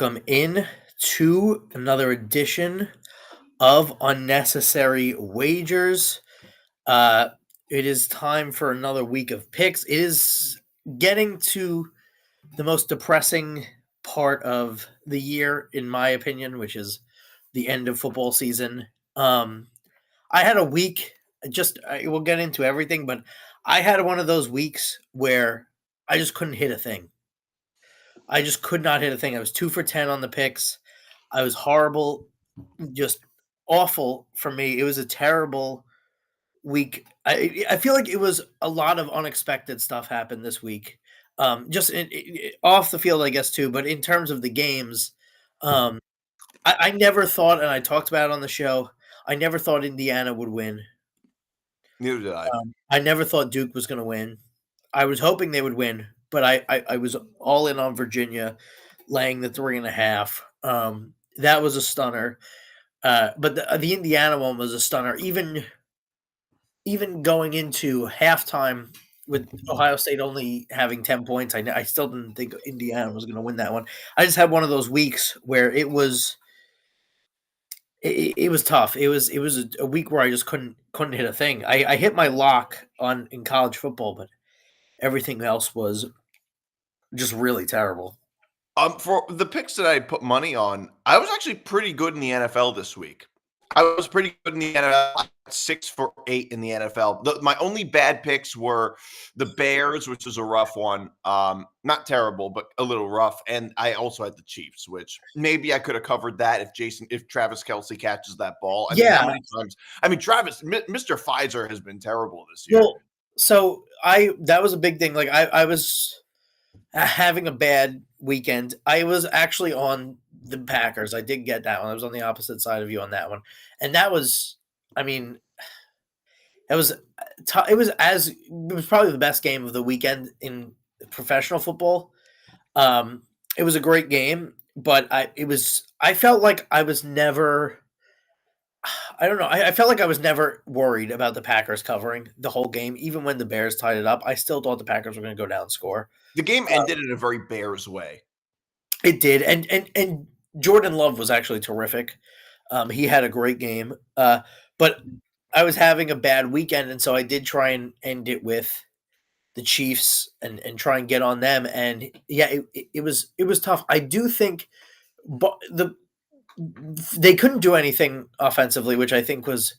welcome in to another edition of Unnecessary Wagers. Uh, it is time for another week of picks. It is getting to the most depressing part of the year, in my opinion, which is the end of football season. I had a week, we'll get into everything, but I had one of those weeks where I just couldn't hit a thing. I just could not hit a thing. I was 2 for 10 on the picks. I was horrible, just awful for me. It was a terrible week. I feel like it was a lot of unexpected stuff happened this week. Off the field, I guess, too, but in terms of the games, um, I never thought, and I talked about it on the show, I never thought Indiana would win. Neither did I. I never thought Duke was going to win. I was hoping they would win, but I was all in on Virginia laying the 3.5. That was a stunner. But the Indiana one was a stunner. Even going into halftime with Ohio State only having 10 points, I still didn't think Indiana was going to win that one. I just had one of those weeks where it was tough. It was a week where I just couldn't hit a thing. I hit my lock in college football, but everything else was just really terrible. For the picks that I put money on, I was actually pretty good in the NFL this week. I was pretty good in the NFL. I got 6 for 8 in the NFL. My only bad picks were the Bears, which is a rough one. Not terrible, but a little rough. And I also had the Chiefs, which maybe I could have covered that if Travis Kelce catches that ball. I mean, how many times? I mean, Mr. Pfizer has been terrible this year. Well, so that was a big thing. Like I was having a bad weekend. I was actually on the Packers. I did get that one. I was on the opposite side of you on that one. And that was, I mean, it was probably the best game of the weekend in professional football. It was a great game, but I felt like I was never, I don't know. I felt like I was never worried about the Packers covering the whole game, even when the Bears tied it up. I still thought the Packers were going to go down and score. The game ended in a very Bears way. It did, and Jordan Love was actually terrific. He had a great game, but I was having a bad weekend, and so I did try and end it with the Chiefs and try and get on them. And yeah, it was tough. I do think, but they couldn't do anything offensively, which I think was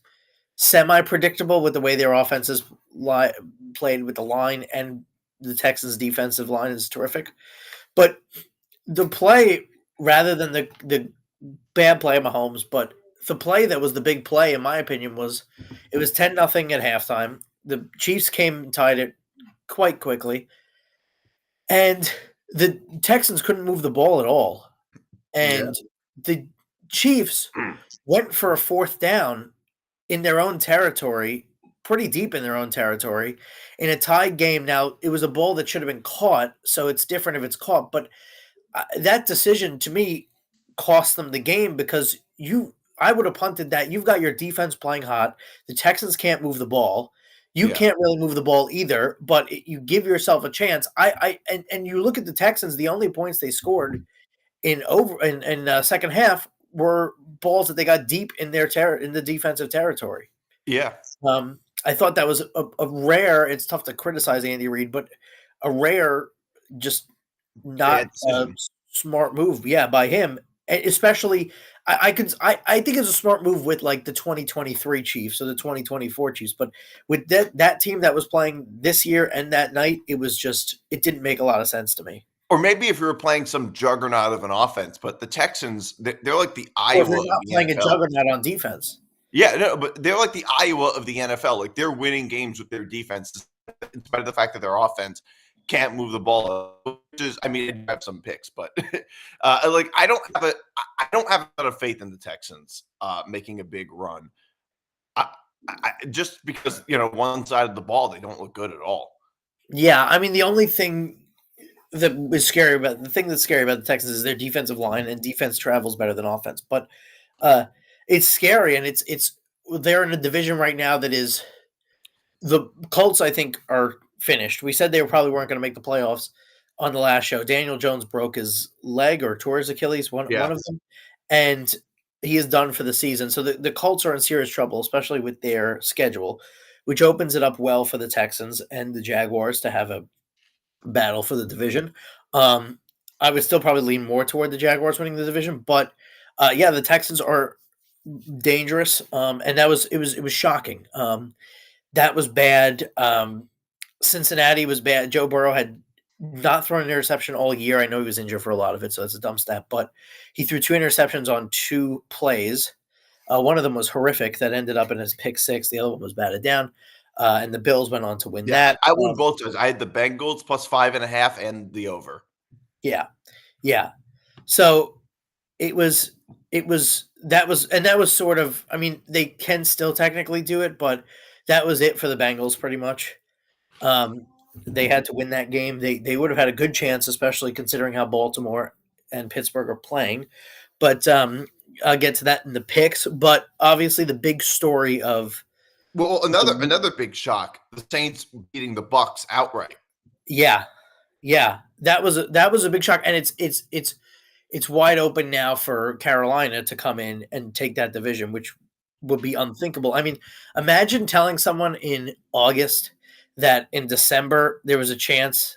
semi-predictable with the way their offenses played with the line, and the Texans' defensive line is terrific. But the play, rather than the bad play of Mahomes, but the play that was the big play, in my opinion, was it was 10-0 at halftime. The Chiefs came and tied it quite quickly, and the Texans couldn't move the ball at all. And the Chiefs went for a 4th down in their own territory, pretty deep in their own territory, in a tied game. Now, it was a ball that should have been caught, so it's different if it's caught. But that decision, to me, cost them the game because I would have punted that. You've got your defense playing hot. The Texans can't move the ball. You can't really move the ball either, but you give yourself a chance. And you look at the Texans, the only points they scored in second half were balls that they got deep in in the defensive territory. Yeah. I thought that was a rare. It's tough to criticize Andy Reid, but a rare, just not smart move. Yeah, by him, and especially I think it's a smart move with like the 2023 Chiefs or the 2024 Chiefs, but with that team that was playing this year and that night, it didn't make a lot of sense to me. Or maybe if you were playing some juggernaut of an offense, but the Texans, they're like the Iowa. They're not playing a juggernaut on defense. Yeah, no, but they're like the Iowa of the NFL. Like they're winning games with their defense, in spite of the fact that their offense can't move the ball. Which is, I mean, I have some picks, but like I don't have a lot of faith in the Texans making a big run. Just because one side of the ball, they don't look good at all. Yeah, I mean the only thing that's scary about the Texans is their defensive line, and defense travels better than offense. But it's scary, and they're in a division right now that is the Colts. I think are finished. We said they probably weren't going to make the playoffs. on the last show. Daniel Jones broke his leg or tore his Achilles, one of Yes. them, and he is done for the season. So the Colts are in serious trouble, especially with their schedule, which opens it up well for the Texans and the Jaguars to have a battle for the division. Um, I would still probably lean more toward the Jaguars winning the division, but yeah, the Texans are dangerous, and it was shocking. That was bad. Cincinnati was bad. Joe Burrow had not thrown an interception all year. I know he was injured for a lot of it, so that's a dumb stat. But he threw 2 interceptions on 2 plays. One of them was horrific that ended up in his pick six. The other one was batted down, and the Bills went on to win Yeah, that. I won both those. I had the Bengals plus 5.5 and the over. Yeah, yeah. So that was sort of. I mean, they can still technically do it, but that was it for the Bengals pretty much. Um, they had to win that game. They would have had a good chance, especially considering how Baltimore and Pittsburgh are playing. But I'll get to that in the picks. But obviously, the big story of Well, another big shock: the Saints beating the Bucks outright. yeah, yeah, that was a big shock, and it's wide open now for Carolina to come in and take that division, which would be unthinkable. I mean, imagine telling someone in August that in December um, there was a chance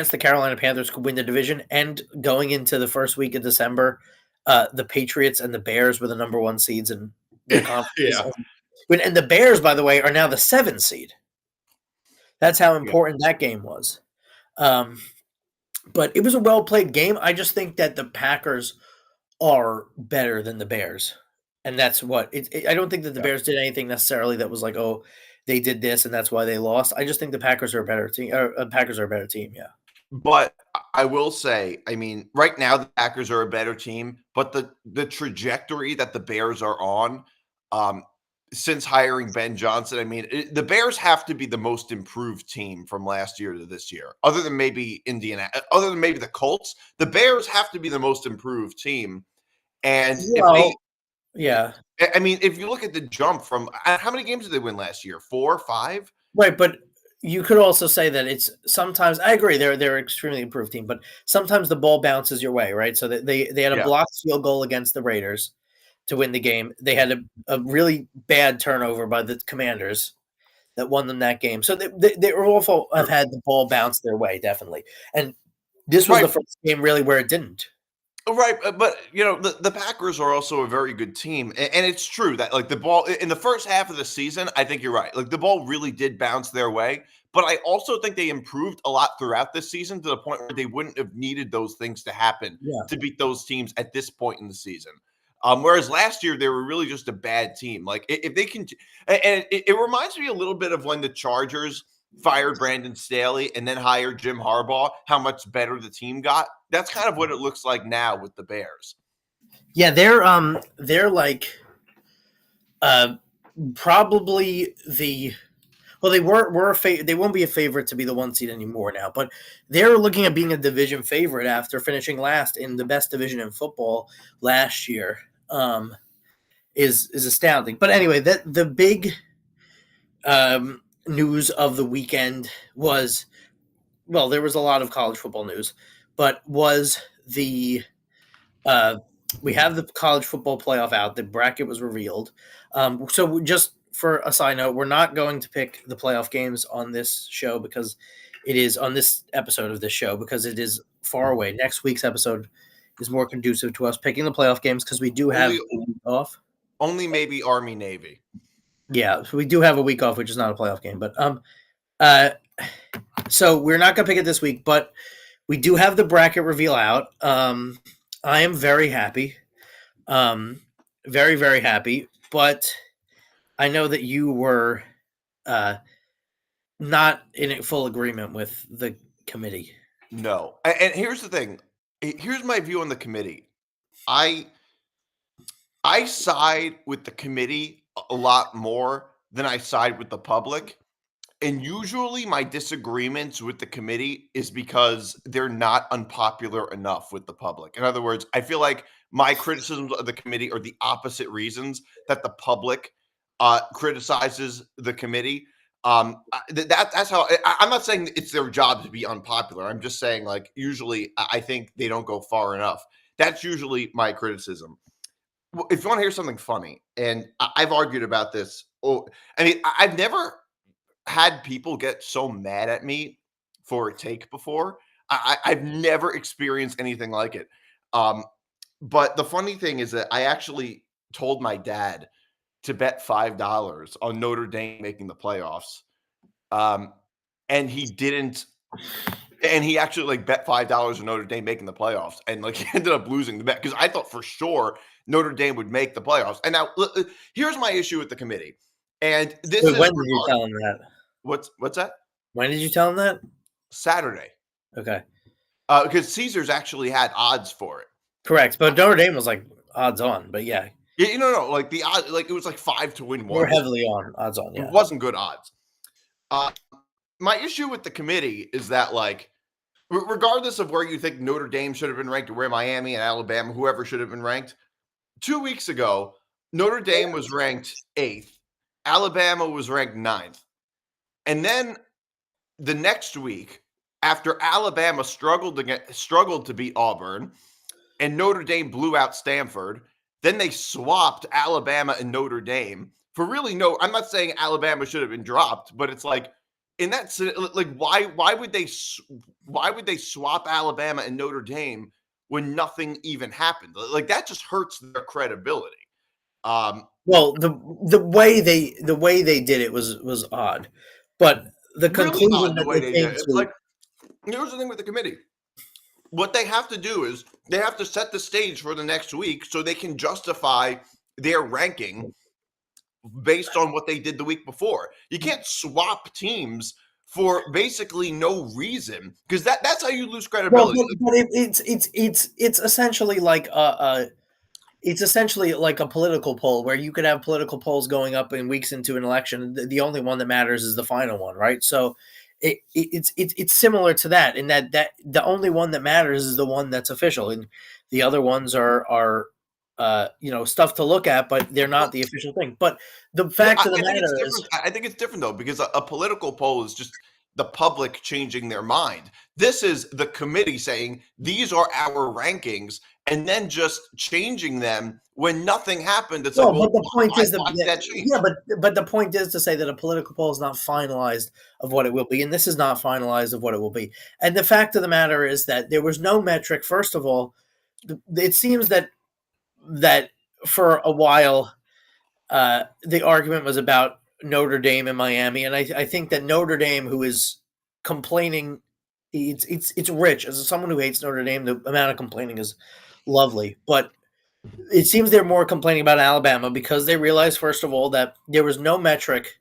the Carolina Panthers could win the division, and going into the first week of December, the Patriots and the Bears were the number one seeds in their conferences. Yeah. And the Bears, by the way, are now the 7 seed. That's how Yeah. important that game was. Um, but it was a well played game. I just think that the Packers are better than the Bears, and that's what I don't think that the Yeah. Bears did anything necessarily that was like, oh, they did this and that's why they lost. I just think the Packers are a better team. Packers are a better team. Yeah. But I will say, I mean, right now the Packers are a better team, but the trajectory that the Bears are on, um, since hiring Ben Johnson, I mean, the Bears have to be the most improved team from last year to this year, other than maybe other than maybe the Colts. The Bears have to be the most improved team, and if Well, they, yeah, I mean, if you look at the jump from how many games did they win last year? 4, 5? right. But you could also say that it's sometimes. I agree. They're an extremely improved team, but sometimes the ball bounces your way, right? So that they had a Yeah. blocked field goal against the Raiders to win the game. They had a really bad turnover by the Commanders that won them that game. So they also have Sure. had the ball bounce their way, definitely. And this was the Right. first game really where it didn't. Right, but you know the Packers are also a very good team, and it's true that like the ball in the first half of the season, I think you're right. Like the ball really did bounce their way, but I also think they improved a lot throughout this season to the point where they wouldn't have needed those things to happen Yeah. to beat those teams at this point in the season. Whereas last year they were really just a bad team. Like if they can, and it reminds me a little bit of when the Chargers fired Brandon Staley and then hired Jim Harbaugh, how much better the team got. That's kind of what it looks like now with the Bears. Yeah, they're like uh probably they they won't be a favorite to be the 1 seed anymore now, but they're looking at being a division favorite after finishing last in the best division in football last year. Is astounding. But anyway, that the big news of the weekend was, well, there was a lot of college football news, but was the we have the college football playoff out. The bracket was revealed. So just for a side note, we're not going to pick the playoff games on this show because it is on this episode of this show because it is far away. Next week's episode is more conducive to us picking the playoff games because we do have a week off. Only maybe Army Navy. Yeah, so we do have a week off, which is not a playoff game, but uh, so we're not gonna pick it this week, but we do have the bracket reveal out. I am very happy, very very happy, but I know that you were not in full agreement with the committee. No. And here's the thing. Here's my view on the committee. I side with the committee a lot more than I side with the public. And usually my disagreements with the committee is because they're not unpopular enough with the public. In other words, I feel like my criticisms of the committee are the opposite reasons that the public criticizes the committee. That's how I'm not saying it's their job to be unpopular. I'm just saying, like, usually I think they don't go far enough. That's usually my criticism. If you want to hear something funny, and I've argued about this. Oh, I mean, I've never had people get so mad at me for a take before. I've never experienced anything like it. Um, but the funny thing is that I actually told my dad to bet $5 on Notre Dame making the playoffs. Um, and he didn't, and he actually like bet $5 on Notre Dame making the playoffs, and like he ended up losing the bet because I thought for sure Notre Dame would make the playoffs. And now here's my issue with the committee, and this Wait, is when did you tell him that? what's that? When did you tell him that? Saturday, Okay, because Caesars actually had odds for it. correct. But Notre Dame was like odds on. But yeah, Yeah, you know, no, like the odd, like it was like 5 to win more one. heavily on odds on. It Yeah. wasn't good odds. My issue with the committee is that, like, regardless of where you think Notre Dame should have been ranked or where Miami and Alabama, whoever should have been ranked, 2 weeks ago, Notre Dame was ranked 8th, Alabama was ranked 9th. And then the next week, after Alabama struggled to beat Auburn and Notre Dame blew out Stanford, then they swapped Alabama and Notre Dame for really no. I'm not saying Alabama should have been dropped, but it's like in that like why would they swap Alabama and Notre Dame when nothing even happened? Like that just hurts their credibility. Well, the way they did it was odd, but the Really conclusion odd the that way they they came did it. It's to. like here's the thing with the committee. What they have to do is they have to set the stage for the next week so they can justify their ranking based on what they did the week before. You can't swap teams for basically no reason because that's how you lose Well, credibility. but it's essentially like it's essentially like a political poll where you could have political polls going up in weeks into an election. The only one that matters is the final one, right? So it's similar to that in that the only one that matters is the one that's official, and the other ones are stuff to look at, but they're not the official thing. But the No, fact of the I think it's matter is, different. I think it's different though because a political poll is just the public changing their mind. This is the committee saying these are our rankings, and then just changing them when nothing happened. It's like, well, well, but the point is why did that change? yeah, but the point is to say that a political poll is not finalized of what it will be, and this is not finalized of what it will be. And the fact of the matter is that there was no metric. First of all, it seems that for a while, the argument was about Notre Dame and Miami, and I think that Notre Dame, who is complaining, it's rich. As someone who hates Notre Dame, the amount of complaining is lovely, but it seems they're more complaining about Alabama because they realized, first of all, that there was no metric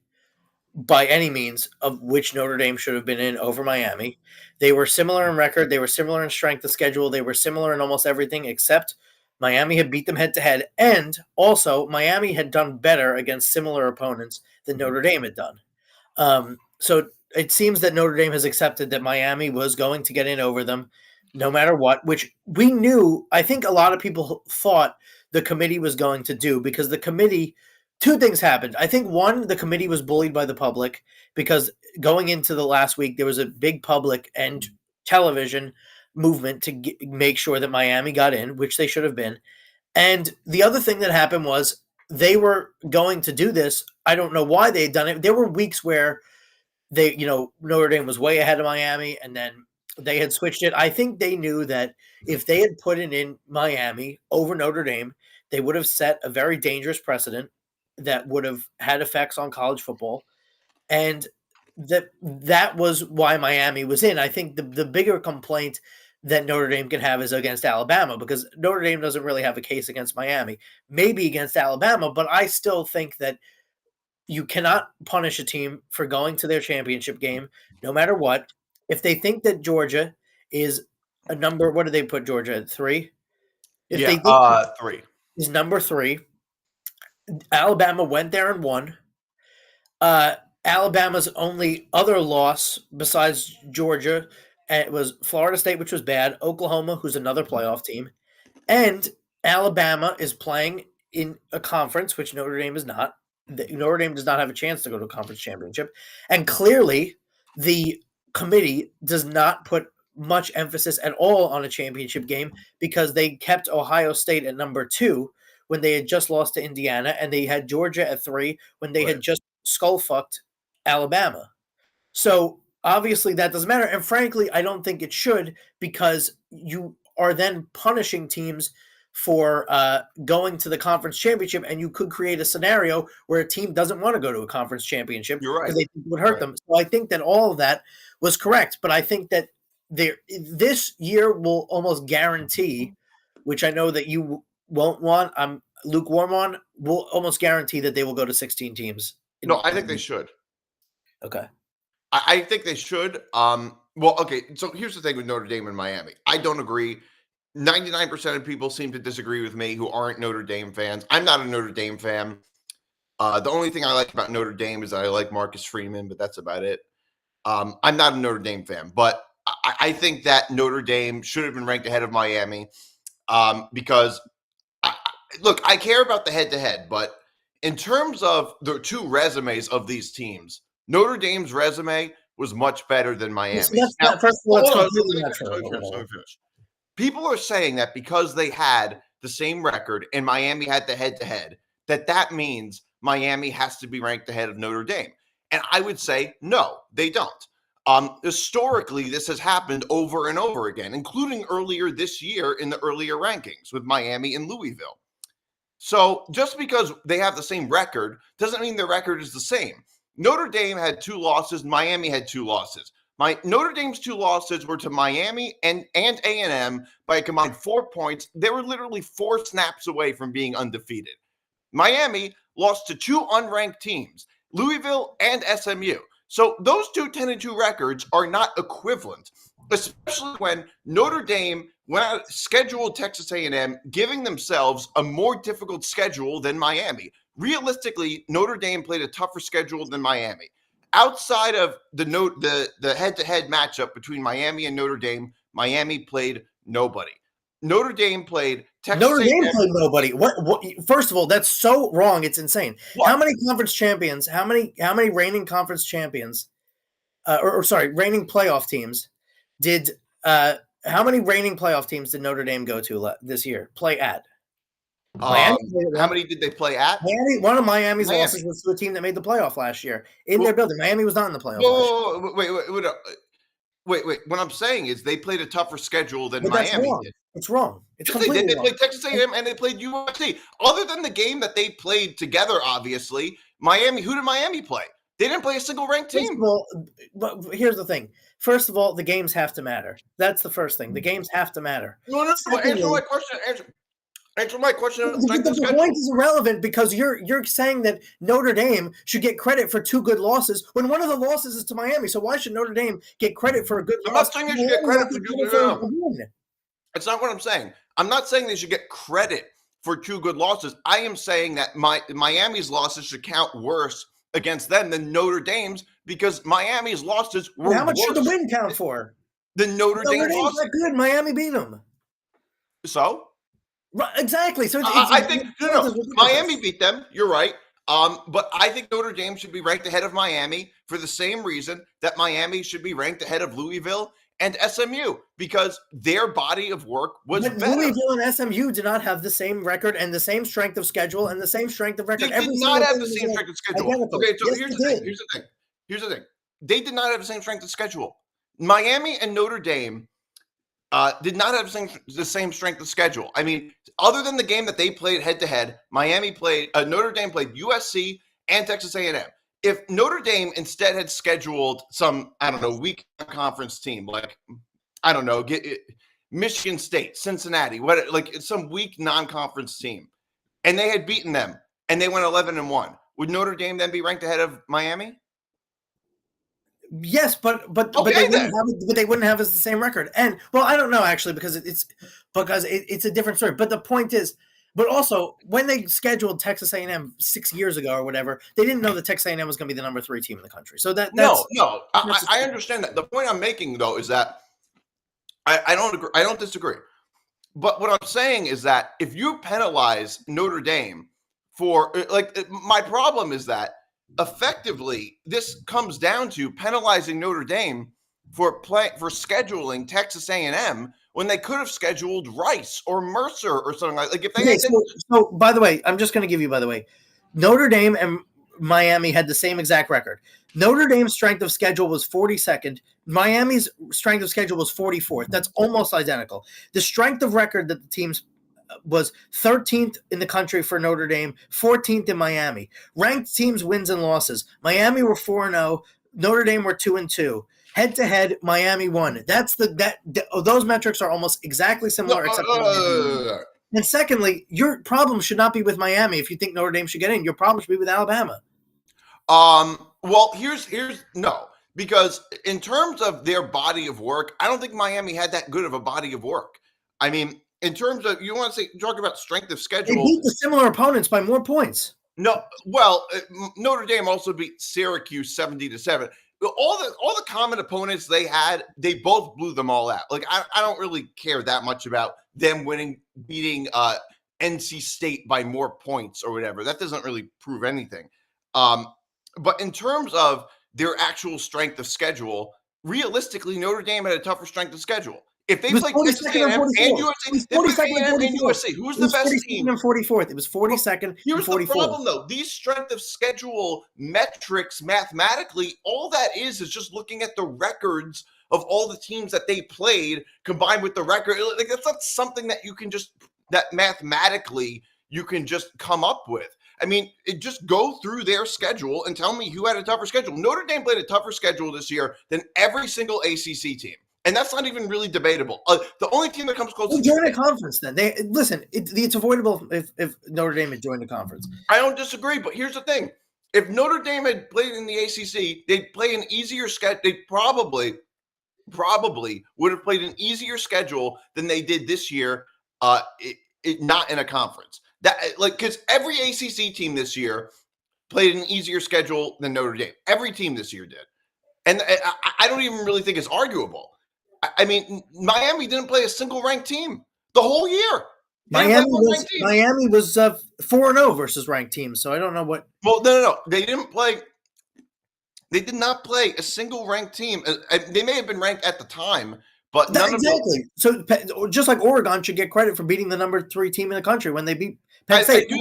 by any means of which Notre Dame should have been in over Miami. They were similar in record, they were similar in strength of schedule, they were similar in almost everything except Miami had beat them head to head, and also Miami had done better against similar opponents than Notre Dame had done. So it seems that Notre Dame has accepted that Miami was going to get in over them no matter what, which we knew. I think a lot of people thought the committee was going to do because the committee, two things happened. I think one, the committee was bullied by the public because going into the last week, there was a big public and television movement to make sure that Miami got in, which they should have been. And the other thing that happened was they were going to do this. I don't know why they had done it. There were weeks where Notre Dame was way ahead of Miami, and then they had switched it. I think they knew that if they had put it in Miami over Notre Dame, they would have set a very dangerous precedent that would have had effects on college football, and that was why Miami was in. I think the bigger complaint that Notre Dame can have is against Alabama because Notre Dame doesn't really have a case against Miami, maybe against Alabama, but I still think that you cannot punish a team for going to their championship game, no matter what. If they think that Georgia is a number, what do they put Georgia at 3? If they think 3 is number 3, Alabama went there and won. Alabama's only other loss besides Georgia it was Florida State, which was bad. Oklahoma, who's another playoff team, and Alabama is playing in a conference which Notre Dame is not. Notre Dame does not have a chance to go to a conference championship, and clearly the committee does not put much emphasis at all on a championship game because they kept Ohio State at number 2 when they had just lost to Indiana, and they had Georgia at 3 when they had just skull fucked Alabama. So obviously that doesn't matter, and frankly, I don't think it should, because you are then punishing teams for going to the conference championship, and you could create a scenario where a team doesn't want to go to a conference championship because they think it would hurt them. So I think that all of that was correct, but I think that this year will almost guarantee, which I know that you won't want, I'm lukewarm on, will almost guarantee that they will go to 16 teams. No, I think they should. Okay. I think they should. Well, okay. So here's the thing with Notre Dame and Miami. I don't agree. 99% of people seem to disagree with me who aren't Notre Dame fans. I'm not a Notre Dame fan. The only thing I like about Notre Dame is that I like Marcus Freeman, but that's about it. I'm not a Notre Dame fan, but I think that Notre Dame should have been ranked ahead of Miami because, look, I care about the head-to-head, but in terms of the two resumes of these teams, Notre Dame's resume was much better than Miami's. People are saying that because they had the same record and Miami had the head-to-head, that means Miami has to be ranked ahead of Notre Dame. And I would say, no, they don't. Historically, this has happened over and over again, including earlier this year in the earlier rankings with Miami and Louisville. So just because they have the same record doesn't mean their record is the same. Notre Dame had 2 losses. Miami had 2 losses. Notre Dame's 2 losses were to Miami and A&M by a combined 4 points. They were literally 4 snaps away from being undefeated. Miami lost to 2 unranked teams, Louisville and SMU. So those 2 10-2 records are not equivalent, especially when Notre Dame went out, scheduled Texas A&M, giving themselves a more difficult schedule than Miami. Realistically, Notre Dame played a tougher schedule than Miami. Outside of the head-to-head matchup between Miami and Notre Dame, Miami played nobody. Notre Dame played Texas A&M. Notre Dame played nobody. What? First of all, that's so wrong. It's insane. What? How many conference champions? How many reigning conference champions? Reigning playoff teams did? How many reigning playoff teams did Notre Dame go to this year? Play at? How many did they play at? Miami. One of Miami's losses was to a team that made the playoff last year in their building. Miami was not in the playoff. Wait. What I'm saying is they played a tougher schedule than Miami did. It's wrong. It's completely wrong. They played Texas A&M and they played USC. Other than the game that they played together, obviously, Miami. Who did Miami play? They didn't play a single ranked team. But here's the thing. First of all, the games have to matter. That's the first thing. The games have to matter. No. Answer my question. Answer my question. The point is irrelevant because you're saying that Notre Dame should get credit for 2 good losses when one of the losses is to Miami. So why should Notre Dame get credit for a good loss? I'm not saying they should get credit for good losses. That's not what I'm saying. I'm not saying they should get credit for 2 good losses. I am saying that Miami's losses should count worse against them than Notre Dame's because Miami's losses were how much should the win count for? The Notre Dame Dame's not good. Miami beat them. So? Right, exactly. So I think Miami beat them. You're right. But I think Notre Dame should be ranked ahead of Miami for the same reason that Miami should be ranked ahead of Louisville and SMU because their body of work was better. Louisville and SMU did not have the same record and the same strength of schedule and the same strength of record. They did not have the same strength of schedule. Identical. Okay, so here's the thing. They did not have the same strength of schedule. Miami and Notre Dame did not have the same strength of schedule. I mean, other than the game that they played head-to-head, Notre Dame played USC and Texas A&M. If Notre Dame instead had scheduled some, weak conference team, like, Michigan State, Cincinnati, some weak non-conference team, and they had beaten them, and they went 11-1, would Notre Dame then be ranked ahead of Miami? Yes, but they wouldn't have the same record. And I don't know actually because it's a different story. But the point is, but also when they scheduled Texas A&M 6 years ago or whatever, they didn't know that Texas A&M was going to be the number 3 team in the country. So I understand that. The point I'm making though is that I don't agree. I don't disagree. But what I'm saying is that if you penalize Notre Dame for my problem is that effectively this comes down to penalizing Notre Dame for scheduling Texas A&M when they could have scheduled Rice or Mercer or something like if they Okay, had so by the way, I'm just going to give you, Notre Dame and Miami had the same exact record. Notre Dame's strength of schedule was 42nd. Miami's strength of schedule was 44th. That's almost identical. The strength of record that the teams was 13th in the country for Notre Dame, 14th in Miami. Ranked teams wins and losses. Miami were 4-0. Notre Dame were 2-2. Head to head, Miami won. Those metrics are almost exactly similar, except and secondly, your problem should not be with Miami if you think Notre Dame should get in. Your problem should be with Alabama. Well, here's no, because in terms of their body of work, I don't think Miami had that good of a body of work. I mean, in terms of talk about strength of schedule, they beat the similar opponents by more points. No, well, Notre Dame also beat Syracuse 70-7. All the common opponents they had, they both blew them all out. Like I don't really care that much about them beating NC State by more points or whatever. That doesn't really prove anything. But in terms of their actual strength of schedule, realistically, Notre Dame had a tougher strength of schedule. If they played Texas A&M and USC, who was the best team? And 44th. It was 42nd. Here's the problem, though. These strength of schedule metrics, mathematically, all that is just looking at the records of all the teams that they played combined with the record. Like that's not something that that mathematically you can just come up with. I mean, just go through their schedule and tell me who had a tougher schedule. Notre Dame played a tougher schedule this year than every single ACC team. And that's not even really debatable. The only team that comes close to join a conference, then it's avoidable if Notre Dame had joined the conference. I don't disagree, but here's the thing: if Notre Dame had played in the ACC, they'd play an easier schedule. They probably would have played an easier schedule than they did this year. Not in a conference because every ACC team this year played an easier schedule than Notre Dame. Every team this year did, and I don't even really think it's arguable. I mean, Miami didn't play a single ranked team the whole year. Miami was 4-0 versus ranked teams, so I don't know what. Well, no. They didn't play. They did not play a single ranked team. They may have been ranked at the time, but none exactly. So just like Oregon should get credit for beating the number 3 team in the country when they beat Penn State. Penn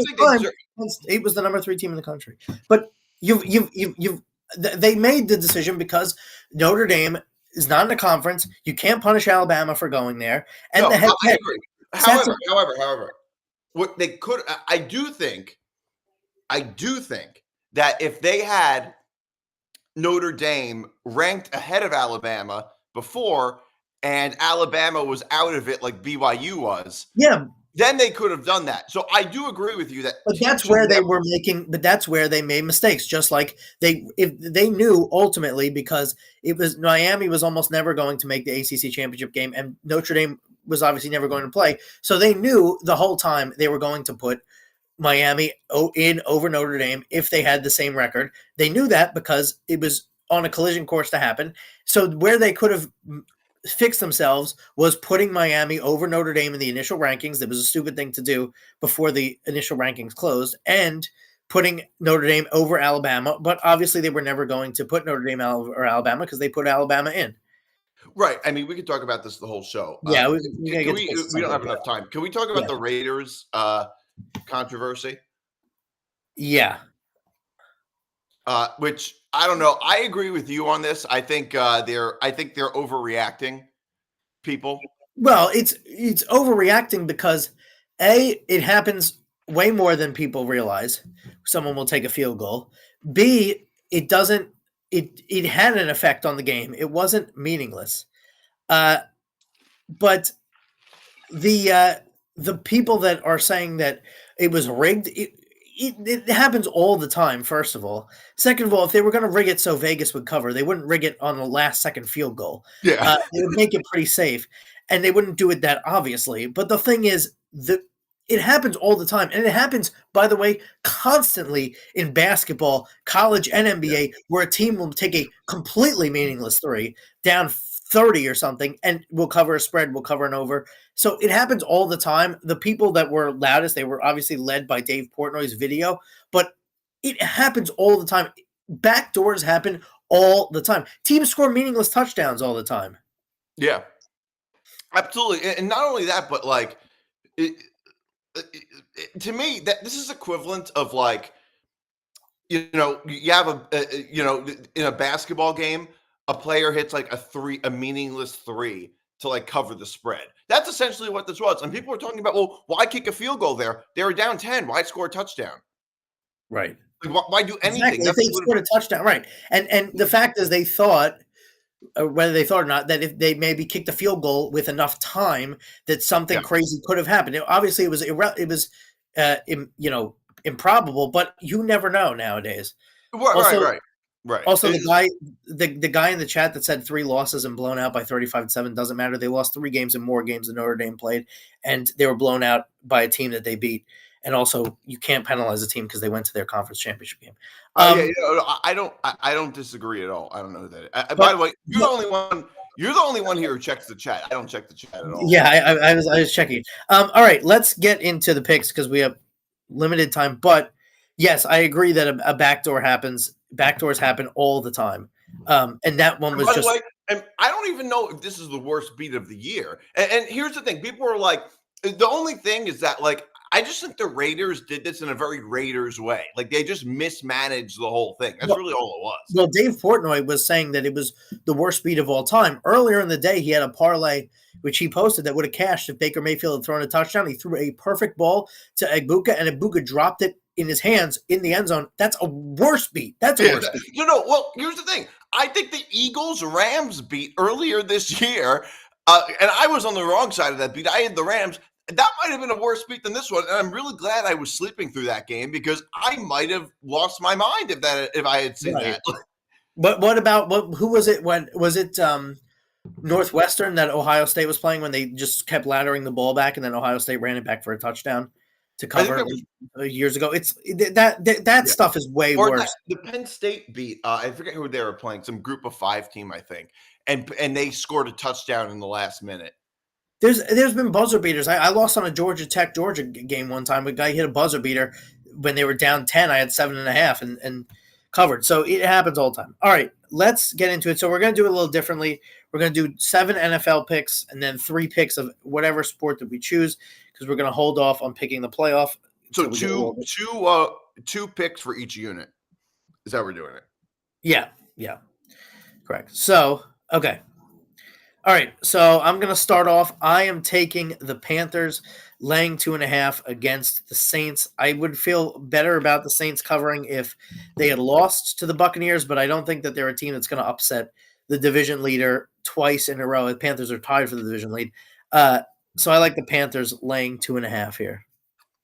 State was the number 3 team in the country, but they made the decision because Notre Dame is not in a conference. You can't punish Alabama for going there. And I agree. However, what they could, I do think that if they had Notre Dame ranked ahead of Alabama before, and Alabama was out of it like BYU was, then they could have done that. So I do agree with you that. But that's where they made mistakes. Just like if they knew ultimately, because Miami was almost never going to make the ACC championship game, and Notre Dame was obviously never going to play. So they knew the whole time they were going to put Miami in over Notre Dame if they had the same record. They knew that because it was on a collision course to happen. So where they could have fixed themselves was putting Miami over Notre Dame in the initial rankings. That was a stupid thing to do before the initial rankings closed, and putting Notre Dame over Alabama. But obviously they were never going to put Notre Dame over Alabama because they put Alabama in. Right. I mean, we could talk about this the whole show. Yeah, we don't have enough time. Can we talk about the Raiders controversy? Yeah. Which I don't know. I agree with you on this. I think they're overreacting. People. Well, it's overreacting because it happens way more than people realize. Someone will take a field goal. B, it doesn't. It had an effect on the game. It wasn't meaningless. But the people that are saying that it was rigged. It happens all the time, first of all. Second of all, if they were going to rig it so Vegas would cover, they wouldn't rig it on the last-second field goal. Yeah. They would make it pretty safe, and they wouldn't do it that obviously. But the thing is, it happens all the time, and it happens, by the way, constantly in basketball, college, and NBA, where a team will take a completely meaningless 3 down 30 or something, and we'll cover a spread, we'll cover an over. So it happens all the time. The people that were loudest, they were obviously led by Dave Portnoy's video, but it happens all the time. Backdoors happen all the time. Teams score meaningless touchdowns all the time. Yeah, absolutely. And not only that, but like to me, that this is equivalent of like, you have in a basketball game, a player hits like a meaningless three to like cover the spread. That's essentially what this was. And people were talking about, well, why kick a field goal there? They were down 10. Why score a touchdown? Right. Like, why do anything? Exactly. If they scored a touchdown, right? And the fact is, they thought, whether they thought or not, that if they maybe kicked a field goal with enough time, that something crazy could have happened. Obviously, it was improbable, but you never know nowadays. Right. Also, the guy in the chat that said 3 losses and blown out by 35-7 doesn't matter. They lost 3 games and more games than Notre Dame played, and they were blown out by a team that they beat. And also, you can't penalize a team because they went to their conference championship game. I don't disagree at all. I don't know that. By the way, you're the only one. You're the only one here who checks the chat. I don't check the chat at all. Yeah, I was checking. All right, let's get into the picks because we have limited time. But yes, I agree that a backdoor happens. Backdoors happen all the time. And that one was just. Way, and I don't even know if this is the worst beat of the year. And here's the thing: people are like, the only thing is that like. I just think the Raiders did this in a very Raiders way. Like they just mismanaged the whole thing. That's really all it was. Well, Dave Portnoy was saying that it was the worst beat of all time. Earlier in the day, he had a parlay, which he posted, that would have cashed if Baker Mayfield had thrown a touchdown. He threw a perfect ball to Egbuka, and Egbuka dropped it in his hands in the end zone. That's a worse beat. That's a worse beat. Well, here's the thing. I think the Eagles-Rams beat earlier this year, and I was on the wrong side of that beat. I had the Rams. That might have been a worse beat than this one, and I'm really glad I was sleeping through that game because I might have lost my mind if I had seen that. But what about who was it? When was it? Northwestern that Ohio State was playing when they just kept laddering the ball back, and then Ohio State ran it back for a touchdown to cover years ago. It's that stuff is way worse. The Penn State beat. I forget who they were playing. Some Group of 5 team, I think, and they scored a touchdown in the last minute. There's been buzzer beaters. I lost on a Georgia game one time. A guy hit a buzzer beater when they were down 10. I had 7.5 and covered. So it happens all the time. All right, let's get into it. So we're going to do it a little differently. We're going to do 7 NFL picks and then 3 picks of whatever sport that we choose because we're going to hold off on picking the playoff. So two picks for each unit. Is that how we're doing it? Yeah. Correct. So, okay. All right, so I'm going to start off. I am taking the Panthers laying 2.5 against the Saints. I would feel better about the Saints covering if they had lost to the Buccaneers, but I don't think that they're a team that's going to upset the division leader twice in a row. The Panthers are tied for the division lead. So I like the Panthers laying 2.5 here.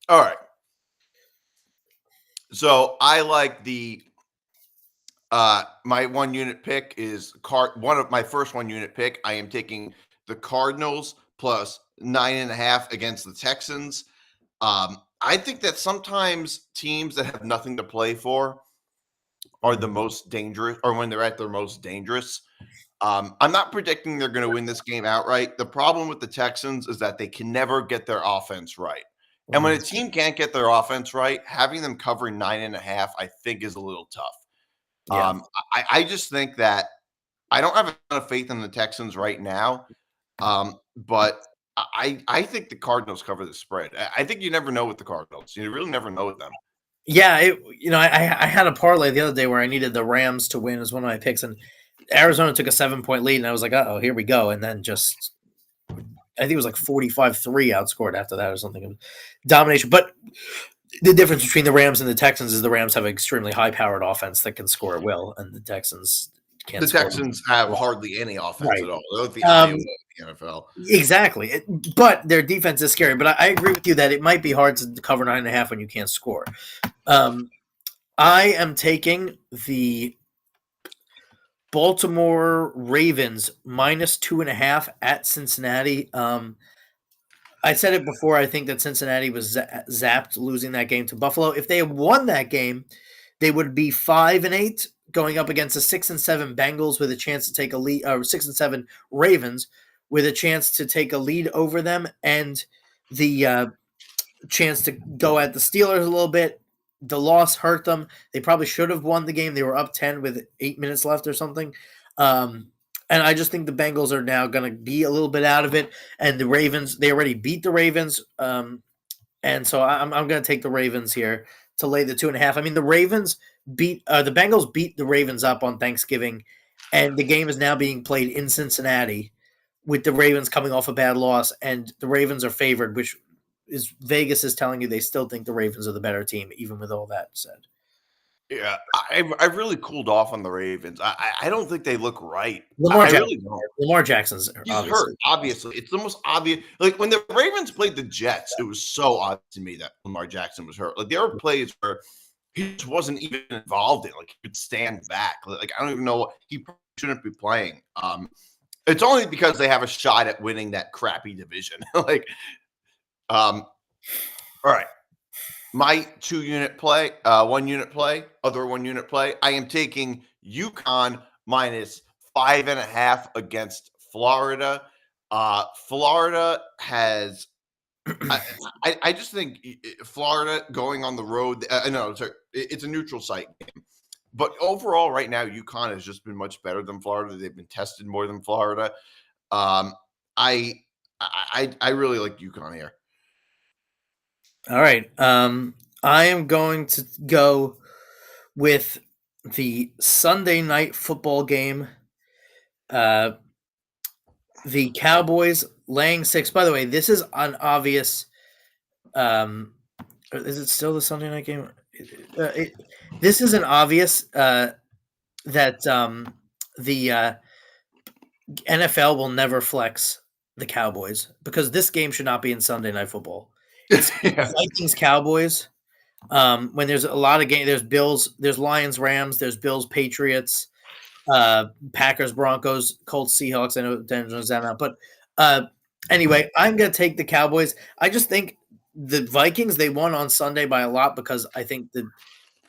All right. So I like the my 1 unit pick is one of my first 1 unit pick. I am taking the Cardinals plus 9.5 against the Texans. I think that sometimes teams that have nothing to play for are the most dangerous, or when they're at their most dangerous. I'm not predicting they're going to win this game outright. The problem with the Texans is that they can never get their offense right. And when a team can't get their offense right, having them covering 9.5, I think is a little tough. Yeah. I just think that I don't have a ton of faith in the Texans right now, but I think the Cardinals cover the spread. I think you never know with the Cardinals. You really never know with them. Yeah, I had a parlay the other day where I needed the Rams to win as one of my picks, and Arizona took a 7-point lead, and I was like, "Uh-oh, here we go!" And then just, I think it was like 45-3 outscored after that or something. Domination, but. The difference between the Rams and the Texans is the Rams have an extremely high-powered offense that can score at will, and the Texans can't. The Texans have hardly any offense at all. They're the NFL. Exactly, but their defense is scary. But I agree with you that it might be hard to cover 9.5 when you can't score. I am taking the Baltimore Ravens minus 2.5 at Cincinnati. I said it before. I think that Cincinnati was zapped losing that game to Buffalo. If they had won that game, they would be 5-8 going up against the 6-7 Bengals with a chance to take a lead, or 6-7 Ravens with a chance to take a lead over them, and the chance to go at the Steelers a little bit. The loss hurt them. They probably should have won the game. They were up 10 with 8 minutes left or something. And I just think the Bengals are now going to be a little bit out of it. And the Ravens, they already beat the Ravens. And so I'm going to take the Ravens here to lay the 2.5. I mean, the Bengals beat the Ravens up on Thanksgiving, and the game is now being played in Cincinnati with the Ravens coming off a bad loss, and the Ravens are favored, which is Vegas is telling you they still think the Ravens are the better team, even with all that said. Yeah, I really cooled off on the Ravens. I don't think they look right. Lamar I Jackson, really don't. Lamar Jackson's He's hurt, obviously. It's the most obvious. Like when the Ravens played the Jets, it was so obvious to me that Lamar Jackson was hurt. Like there were plays where he just wasn't even involved in. Like he would stand back. Like I don't even know, he probably shouldn't be playing. It's only because they have a shot at winning that crappy division. All right. My 1-unit play. I am taking UConn minus 5.5 against Florida. Florida has. I just think Florida going on the road. No, sorry, it's a neutral site game. But overall, right now, UConn has just been much better than Florida. They've been tested more than Florida. I really like UConn here. All right. I am going to go with the Sunday night football game. The Cowboys laying 6. By the way, this is an obvious. Is it still the Sunday night game? This is an obvious that the NFL will never flex the Cowboys because this game should not be in Sunday night football. It's Vikings Cowboys. When there's a lot of games, there's Bills, there's Lions Rams, there's Bills Patriots, Packers Broncos, Colts Seahawks. I know Denver's that, but anyway, I'm gonna take the Cowboys. I just think the Vikings, they won on Sunday by a lot because I think that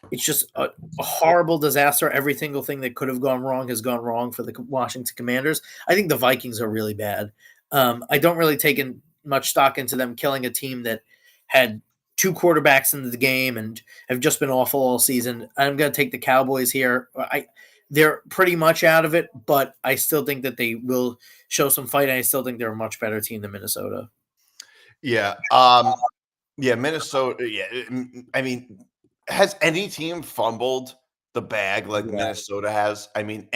it's just a horrible disaster. Every single thing that could have gone wrong has gone wrong for the Washington Commanders. I think the Vikings are really bad. I don't really take in much stock into them killing a team that had 2 quarterbacks into the game and have just been awful all season. I'm going to take the Cowboys here. They're pretty much out of it, but I still think that they will show some fight, and I still think they're a much better team than Minnesota. Yeah. Minnesota. Yeah. I mean, has any team fumbled the bag like Minnesota has? I mean,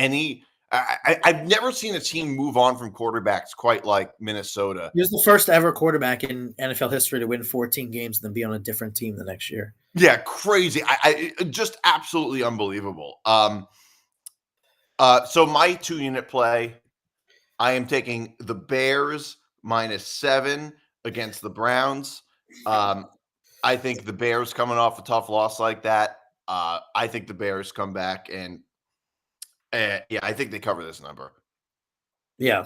I've never seen a team move on from quarterbacks quite like Minnesota. He was the first ever quarterback in NFL history to win 14 games and then be on a different team the next year. Yeah, crazy. I just absolutely unbelievable. So my 2-unit play, I am taking the Bears minus 7 against the Browns. I think the Bears coming off a tough loss like that. I think the Bears come back and I think they cover this number. Yeah.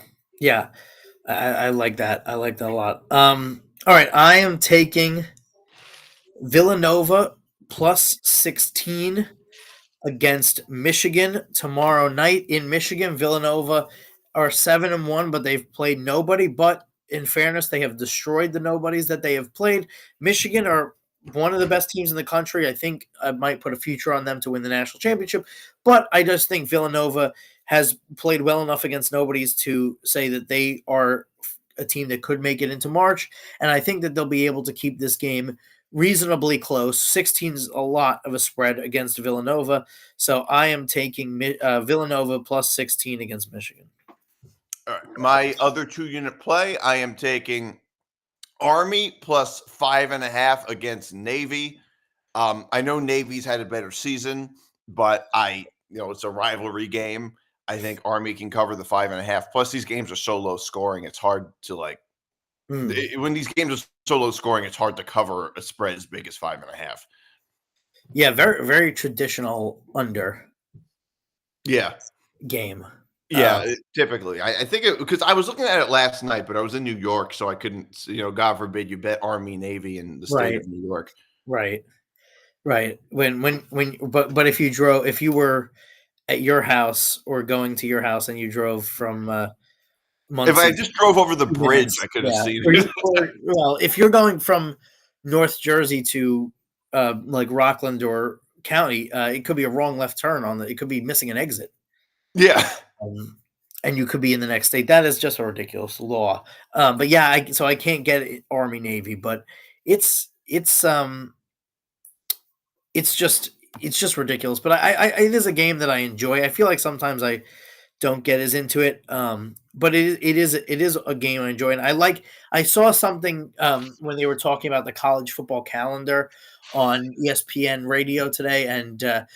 I like that. I like that a lot. All right, I am taking Villanova plus 16 against Michigan tomorrow night in Michigan. Villanova are 7-1, but they've played nobody. But in fairness, they have destroyed the nobodies that they have played. Michigan are one of the best teams in the country. I think I might put a future on them to win the national championship. But I just think Villanova has played well enough against nobodies to say that they are a team that could make it into March. And I think that they'll be able to keep this game reasonably close. 16 is a lot of a spread against Villanova. So I am taking Villanova plus 16 against Michigan. All right. My other 2-unit play, I am taking Army plus 5.5 against Navy. I know Navy's had a better season, but it's a rivalry game. I think Army can cover the 5.5. Plus, these games are so low scoring; it's hard to when these games are so low scoring, it's hard to cover a spread as big as 5.5. Yeah, very very traditional under. Yeah, game. Yeah, typically. I think because I was looking at it last night, but I was in New York, so I couldn't. God forbid you bet Army Navy in the state of New York. Right. But if you were at your house or going to your house and you drove from If I Muncie just drove over the 2 bridge, minutes. I could have Yeah. seen Or it. well, if you're going from North Jersey to like Rockland or County, it could be a wrong left turn on the. It could be missing an exit, Yeah. um, and you could be in the next state. That is just a ridiculous law. But yeah, so I can't get it, Army Navy, but it's it's um it's just it's just ridiculous. But it is a game that I enjoy. I feel like sometimes I don't get as into it. But it is a game I enjoy, and I saw something when they were talking about the college football calendar on ESPN radio today, and a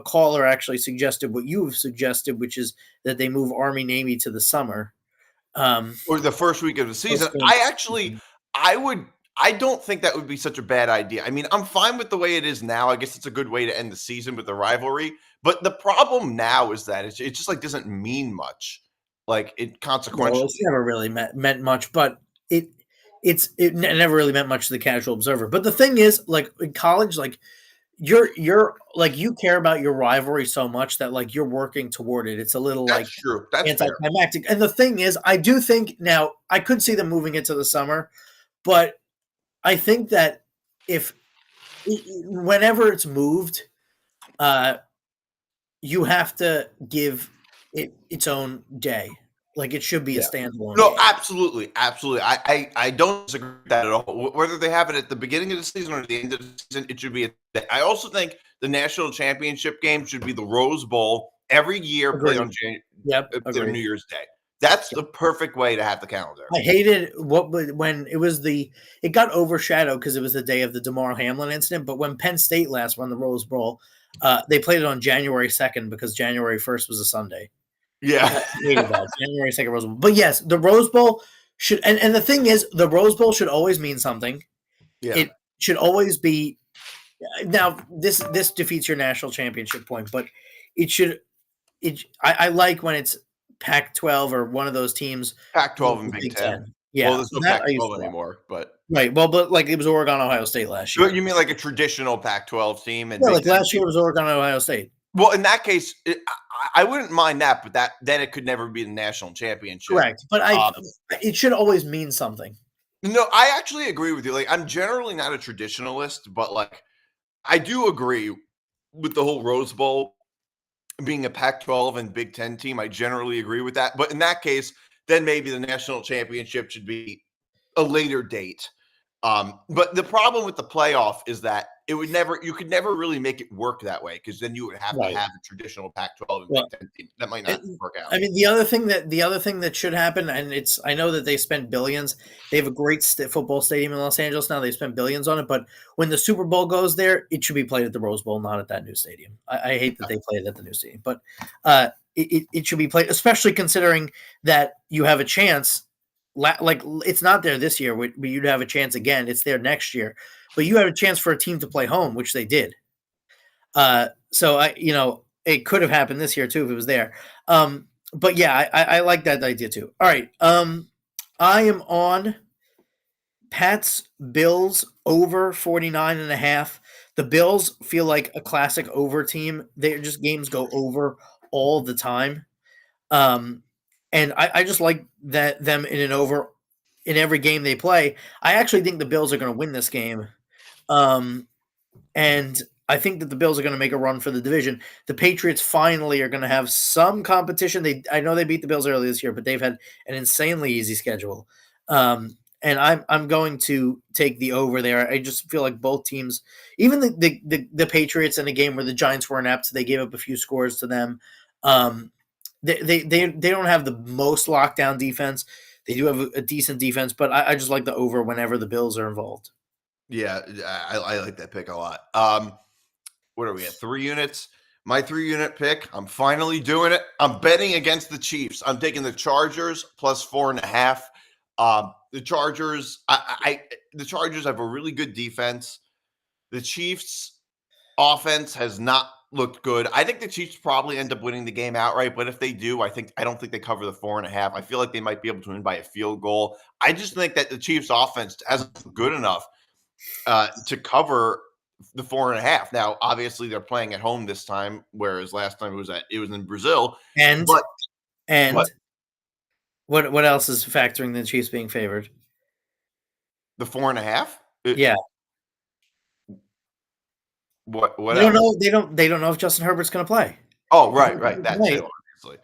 caller actually suggested what you've suggested, which is that they move Army Navy to the summer. Or the first week of the season. First game of the season. I don't think that would be such a bad idea. I mean, I'm fine with the way it is now. I guess it's a good way to end the season with the rivalry. But the problem now is that it just like doesn't mean much, like it Well, consequentially. it's never really meant much, but it never really meant much to the casual observer. But the thing is, like in college, like you're like you care about your rivalry so much that like you're working toward it. It's a little like That's true. That's fair. anticlimactic. And the thing is, I do think now I could see them moving it to the summer, but I think that if whenever it's moved, uh, you have to give it its own day. Like it should be a Yeah. standalone No, game. absolutely, absolutely. I don't disagree with that at all. Whether they have it at the beginning of the season or at the end of the season, it should be. I also think the national championship game should be the Rose Bowl every year, play on Agreed. Yep, New agreed. Year's Day. That's the perfect way to have the calendar. I hated when it got overshadowed because it was the day of the Damar Hamlin incident. But when Penn State last won the Rose Bowl, they played it on January 2nd because January 1st was a Sunday. Yeah. I hated that January 2nd Rose Bowl. But yes, the Rose Bowl should, and the thing is, the Rose Bowl should always mean something. Yeah. It should always be. Now this defeats your national championship point, but it should. I like when it's Pac-12 or one of those teams. Pac-12 and Big Ten. Yeah, Well, there's no that I used to Pac-12 like. anymore, but Right. Well, but like it was Oregon, Ohio State last year. you mean like a traditional Pac-12 team and Yeah, Big like Ten last team? year was Oregon, Ohio State. Well, in that case, I wouldn't mind that, but then it could never be the national championship. Correct. But it should always mean something. No, I actually agree with you. Like, I'm generally not a traditionalist, but like, I do agree with the whole Rose Bowl being a Pac-12 and Big Ten team. I generally agree with that. But in that case, then maybe the national championship should be a later date. But the problem with the playoff is that you could never really make it work that way because then you would have Right. to have a traditional Pac-12 and Well, Big Ten team. That might not work out. I mean, the other thing that should happen, and I know that they spent billions. They have a great football stadium in Los Angeles now. They spent billions on it, but when the Super Bowl goes there, it should be played at the Rose Bowl, not at that new stadium. I hate that they play it at the new stadium, but it should be played, especially considering that you have a chance. Like it's not there this year, but you'd have a chance again. It's there next year, but you have a chance for a team to play home, which they did. So it could have happened this year too if it was there. But yeah, I like that idea too. All right. I am on Pats Bills over 49.5. The Bills feel like a classic over team. They're just games go over all the time. And I just like them in an over in every game they play. I actually think the Bills are going to win this game. And I think that the Bills are going to make a run for the division. The Patriots finally are going to have some competition. I know they beat the Bills earlier this year, but they've had an insanely easy schedule. And I'm going to take the over there. I just feel like both teams, even the Patriots in a game where the Giants were inept, they gave up a few scores to them. They don't have the most lockdown defense. They do have a decent defense, but I just like the over whenever the Bills are involved. Yeah, I like that pick a lot. What are we at? 3 units? My 3-unit pick. I'm finally doing it. I'm betting against the Chiefs. I'm taking the Chargers plus 4.5. The Chargers, the Chargers have a really good defense. The Chiefs' offense has not looked good. I think the Chiefs probably end up winning the game outright, but if they do, I don't think they cover the 4.5. I feel like they might be able to win by a field goal. I just think that the Chiefs' offense hasn't been good enough to cover the 4.5. Now, obviously, they're playing at home this time, whereas last time it was in Brazil. And But what else is factoring the Chiefs being favored? The 4.5. Yeah. What They don't else? know. They don't know if Justin Herbert's going to play. Oh, right. That too, obviously.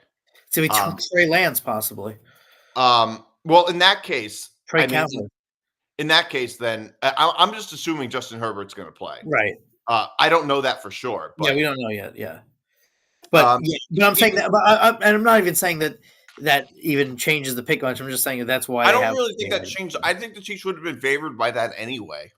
So we took Trey Lance possibly. Well, in that case, Trey Counselor. In that case, then I'm just assuming Justin Herbert's going to play. Right. I don't know that for sure. But, yeah, we don't know yet. Yeah. But I'm saying that, and I'm not even saying that even changes the pick much. I'm just saying that that's why I don't really think that changed. I think the Chiefs would have been favored by that anyway.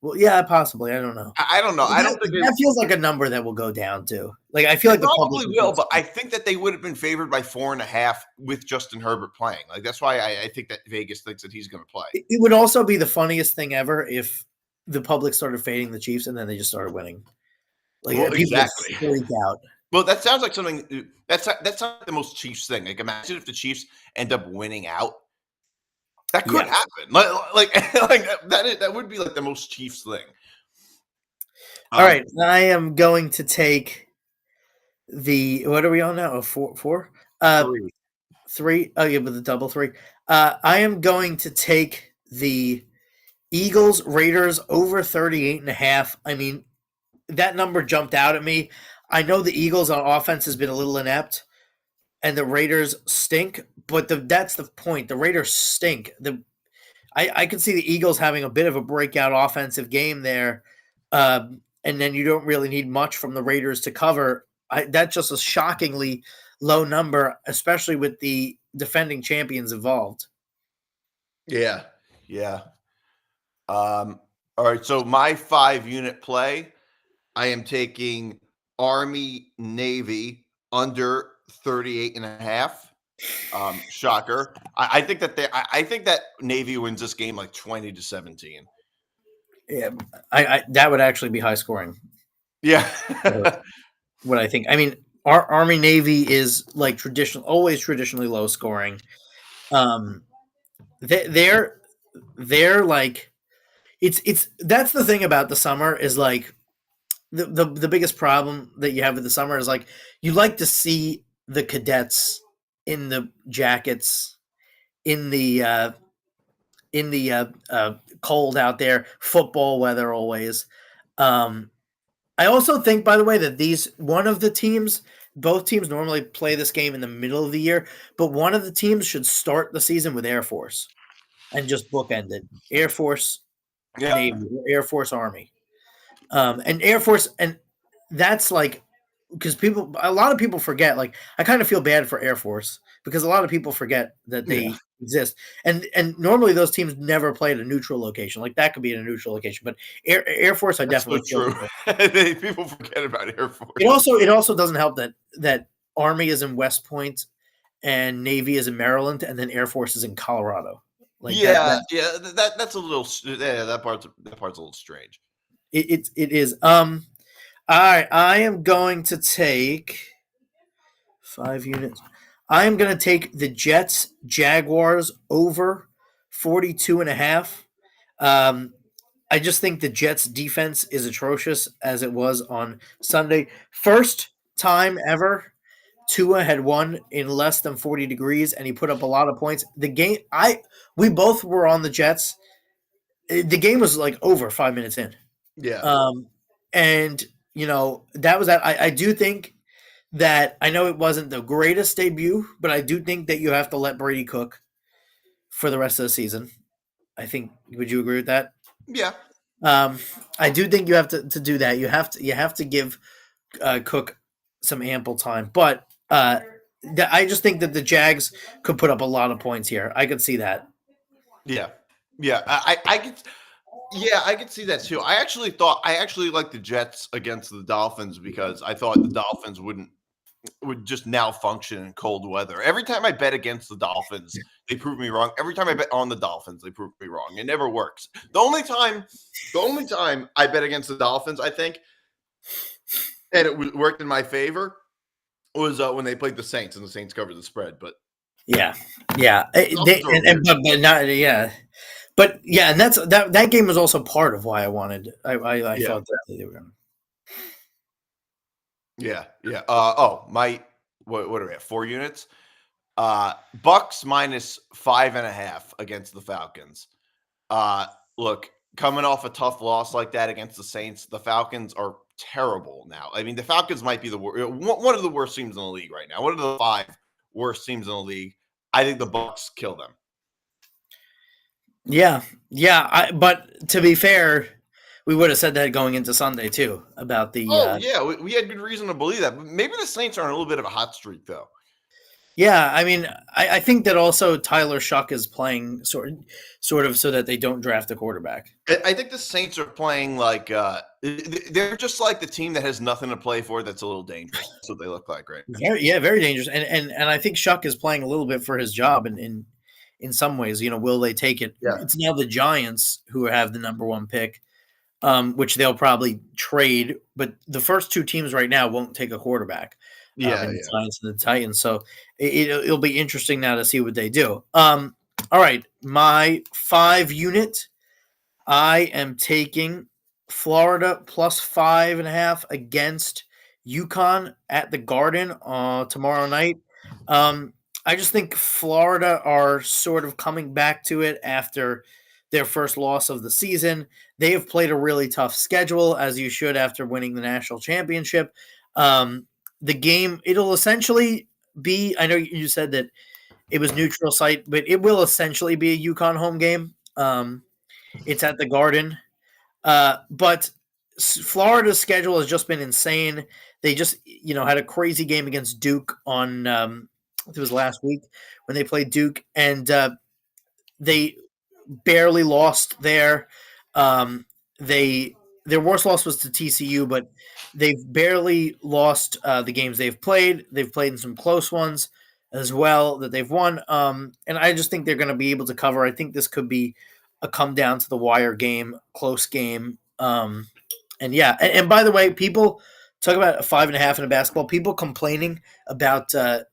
Well, yeah, possibly. I don't know. I don't know. I don't think that feels like a number that will go down to. Like I feel like the probably will, but I think that they would have been favored by 4.5 with Justin Herbert playing. Like that's why I think that Vegas thinks that he's going to play. It would also be the funniest thing ever if the public started fading the Chiefs and then they just started winning. Like people exactly freak out. Well, that sounds like something that's not the most Chiefs thing. Like imagine if the Chiefs end up winning out. That could happen. Like that would be like the most Chiefs thing. All right, I am going to take the. What are we on now? 4? 3. Oh yeah, with the double 3. I am going to take the Eagles Raiders over 38.5. I mean, that number jumped out at me. I know the Eagles on offense has been a little inept, and the Raiders stink. But that's the point. The Raiders stink. I can see the Eagles having a bit of a breakout offensive game there, and then you don't really need much from the Raiders to cover. That's just a shockingly low number, especially with the defending champions involved. Yeah. All right. So my 5-unit play, I am taking Army Navy under 38.5. Shocker. I think that Navy wins this game like 20-17. Yeah, I that would actually be high scoring. Yeah. What I think. I mean, our Army Navy is like always traditionally low scoring. They're like it's that's the thing about the summer is like the biggest problem that you have with the summer is like you like to see the cadets in the jackets in the cold out there, football weather always. I also think, by the way, that both teams normally play this game in the middle of the year, but one of the teams should start the season with Air Force and just bookend it. Air Force, Navy, Air Force, Army, and Air Force, and that's like because a lot of people forget. Like I kind of feel bad for Air Force because a lot of people forget that they exist, and normally those teams never play at a neutral location. Like that could be in a neutral location, but Air Force, I definitely feel true. People forget about Air Force. It also doesn't help that Army is in West Point and Navy is in Maryland, and then Air Force is in Colorado. Like that's a little that part's a little strange. It is. I am going to take 5 units. I am going to take the Jets Jaguars over 42.5. I just think the Jets defense is atrocious as it was on Sunday. First time ever Tua had won in less than 40 degrees and he put up a lot of points. We both were on the Jets. The game was like over 5 minutes in. Yeah. And you know, that was that. I do think that I know it wasn't the greatest debut, but I do think that you have to let Brady cook for the rest of the season. I think. Would you agree with that? Yeah. I do think you have to do that. You have to give Cook some ample time, but I just think that the Jags could put up a lot of points here. I could see that. Yeah. I could. Yeah, I could see that too. I actually liked the Jets against the Dolphins because I thought the Dolphins would just malfunction in cold weather. Every time I bet against the Dolphins, they prove me wrong. Every time I bet on the Dolphins, they prove me wrong. It never works. The only time I bet against the Dolphins, I think, and it worked in my favor, was when they played the Saints and the Saints covered the spread. But yeah, but not But yeah, and that game was also part of why I wanted. I Yeah. thought that they were going. Yeah. What are we at? 4 units. Bucks minus 5.5 against the Falcons. Look, coming off a tough loss like that against the Saints, the Falcons are terrible now. I mean, the Falcons might be one of the worst teams in the league right now. One of the 5 worst teams in the league. I think the Bucks kill them. Yeah, yeah. But to be fair, we would have said that going into Sunday too about the. Oh yeah, we had good reason to believe that. But maybe the Saints are on a little bit of a hot streak though. Yeah, I mean, I think that also Tyler Shuck is playing sort of so that they don't draft a quarterback. I think the Saints are playing like they're just like the team that has nothing to play for. That's a little dangerous. That's what they look like, right? Very dangerous. And I think Shuck is playing a little bit for his job in some ways. Will they take it? Yeah. It's now the Giants who have the number 1 pick, which they'll probably trade. But the first 2 teams right now won't take a quarterback. The Giants and the Titans. So it'll be interesting now to see what they do. All right, my 5 unit. I am taking Florida plus 5.5 against UConn at the Garden tomorrow night. I just think Florida are sort of coming back to it after their first loss of the season. They have played a really tough schedule, as you should after winning the national championship. The game, it'll essentially be, I know you said that it was neutral site, but it will essentially be a UConn home game. It's at the Garden. But Florida's schedule has just been insane. They just, had a crazy game against Duke on, it was last week when they played Duke, and they barely lost there. Their worst loss was to TCU, but they've barely lost the games they've played. They've played in some close ones as well that they've won. And I just think they're going to be able to cover. I think this could be a come down to the wire game, close game. And by the way, people talk about a 5.5 in a basketball. People complaining about the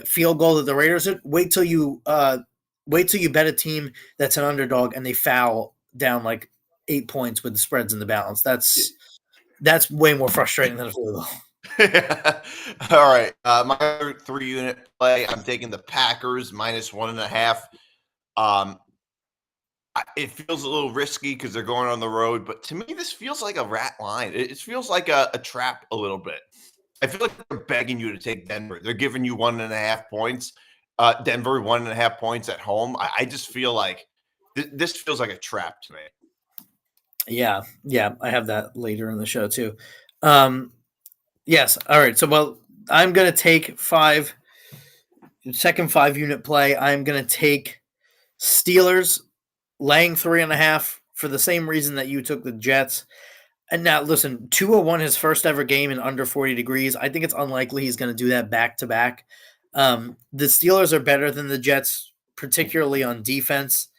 field goal that the Raiders did. Wait till you bet a team that's an underdog and they foul down like 8 points with the spreads in the balance. That's way more frustrating than a field goal. All right. My other 3 unit play, I'm taking the Packers minus 1.5. It feels a little risky because they're going on the road, but to me, this feels like a rat line. It feels like a trap a little bit. I feel like they're begging you to take Denver. They're giving you 1.5 points. Denver 1.5 points at home. I just feel like this feels like a trap to me. Yeah, I have that later in the show too. Yes, all right. So, I'm going to take second 5 unit play. I'm going to take Steelers laying 3.5 for the same reason that you took the Jets. And now, listen, Tua won his first ever game in under 40 degrees. I think it's unlikely he's going to do that back to back. The Steelers are better than the Jets, particularly on defense.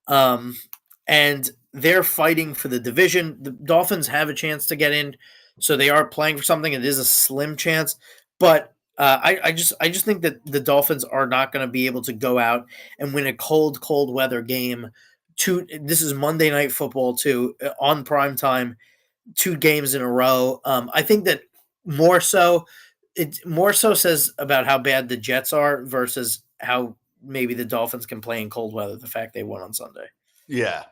And they're fighting for the division. The Dolphins have a chance to get in, so they are playing for something. It is a slim chance, but I just think that the Dolphins are not going to be able to go out and win a cold weather game. This is Monday Night Football too, on prime time, 2 games in a row. I think that more so says about how bad the Jets are versus how maybe the Dolphins can play in cold weather. The fact they won on Sunday. Yeah.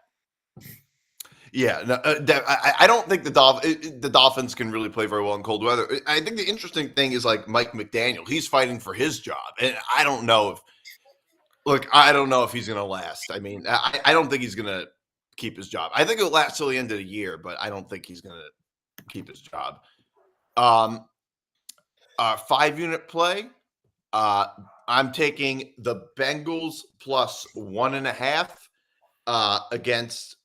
No, I don't think the Dolphins can really play very well in cold weather. I think the interesting thing is like Mike McDaniel. He's fighting for his job, and I don't know if he's going to last. I mean, I don't think he's going to keep his job. I think it'll last till the end of the year, but I don't think he's going to keep his job. 5 unit play. I'm taking the Bengals plus 1.5 against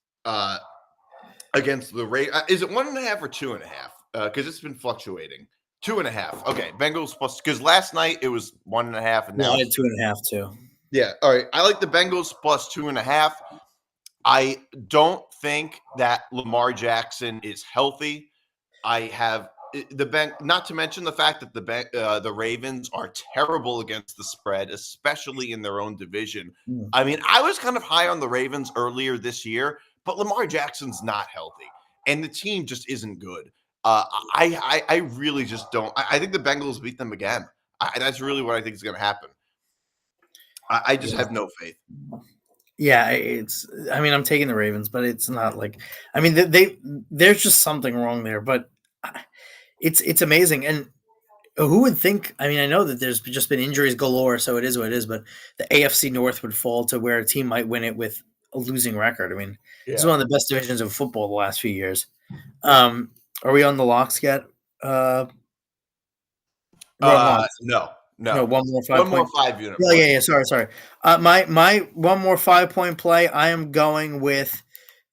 the Raiders. Is it 1.5 or 2.5? Because it's been fluctuating. 2.5. Okay, Bengals plus, because last night it was 1.5, and now I had 2.5 too. Yeah, all right. I like the Bengals plus 2.5. I don't think that Lamar Jackson is healthy. I have the bank. Not to mention the fact that the Ravens are terrible against the spread, especially in their own division. Mm. I mean, I was kind of high on the Ravens earlier this year, but Lamar Jackson's not healthy, and the team just isn't good. I really just don't. I think the Bengals beat them again. That's really what I think is going to happen. I just have no faith. Yeah, I mean, I'm taking the Ravens, but it's not like. I mean, there's just something wrong there, but it's amazing. And who would think? I mean, I know that there's just been injuries galore, so it is what it is. But the AFC North would fall to where a team might win it with a losing record. I mean, this is one of the best divisions of football the last few years. Are we on the locks yet? No. No, one more One more 5-unit. Yeah. Sorry. My one more 5-point play. I am going with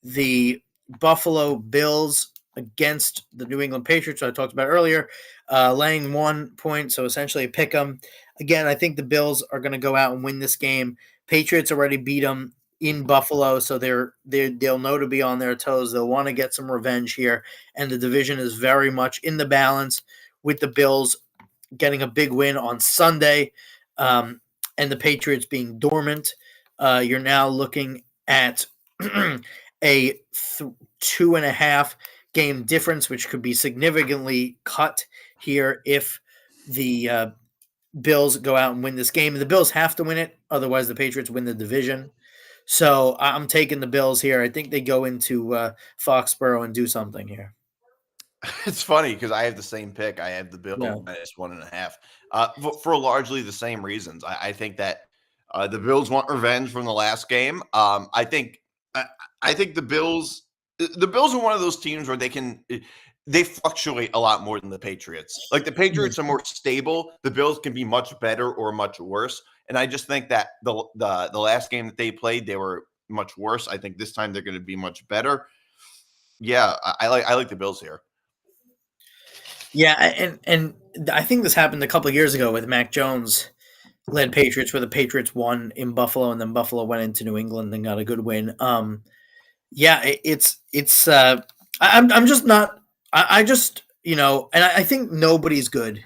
the Buffalo Bills against the New England Patriots. I talked about earlier, laying 1 point. So essentially, pick them again. I think the Bills are going to go out and win this game. Patriots already beat them in Buffalo, so they'll know to be on their toes. They'll want to get some revenge here, and the division is very much in the balance with the Bills getting a big win on Sunday, and the Patriots being dormant. You're now looking at a 2.5 game difference, which could be significantly cut here if the Bills go out and win this game. The Bills have to win it, otherwise the Patriots win the division. So I'm taking the Bills here. I think they go into Foxborough and do something here. It's funny because I have the same pick. I have the Bills -1.5 for largely the same reasons. I think that the Bills want revenge from the last game. I think the Bills are one of those teams where they fluctuate a lot more than the Patriots. Like the Patriots are more stable. The Bills can be much better or much worse. And I just think that the last game that they played, they were much worse. I think this time they're going to be much better. Yeah, I like the Bills here. Yeah, and I think this happened a couple of years ago with Mac Jones led Patriots, where the Patriots won in Buffalo, and then Buffalo went into New England and got a good win. Yeah, it's I'm just not. I just and I think nobody's good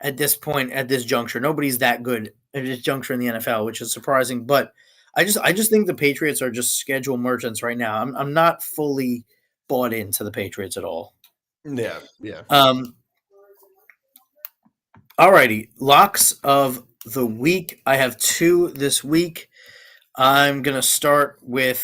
at this point at this juncture. Nobody's that good at this juncture in the NFL, which is surprising. But I just think the Patriots are just schedule merchants right now. I'm not fully bought into the Patriots at all. Yeah. Alrighty, locks of the week. I have 2 this week. I'm gonna start with.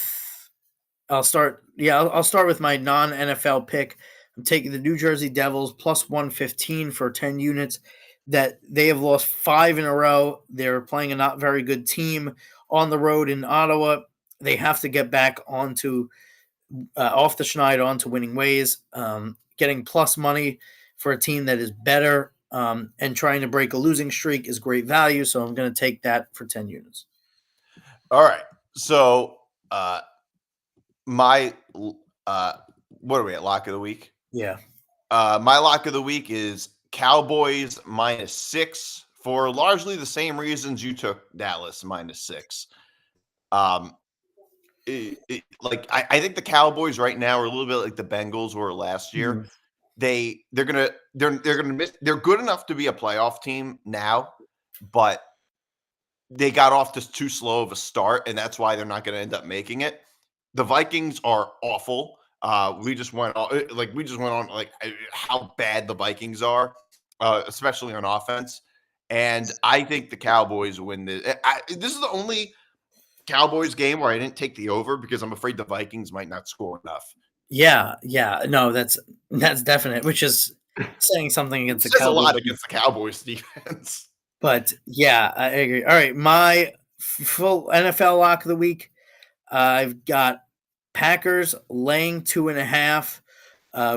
I'll start with my non-NFL pick. I'm taking the New Jersey Devils plus 115 for 10 units. That they have lost 5 in a row. They're playing a not very good team on the road in Ottawa. They have to get back onto off the schneid onto winning ways. Getting plus money for a team that is better and trying to break a losing streak is great value. So I'm going to take that for 10 units. All right. So my what are we at? Lock of the week? Yeah. My lock of the week is Cowboys -6 for largely the same reasons you took Dallas -6. I think the Cowboys right now are a little bit like the Bengals were last year. Mm-hmm. They're gonna miss. They're good enough to be a playoff team now, but they got off to too slow of a start, and that's why they're not going to end up making it. The Vikings are awful. We just went on how bad the Vikings are, especially on offense. And I think the Cowboys win this. This is the only Cowboys game where I didn't take the over because I'm afraid the Vikings might not score enough. Yeah. No, that's definite, which is saying something against the Cowboys. A lot against the Cowboys defense. But yeah, I agree. All right, my full NFL lock of the week. I've got Packers laying 2.5,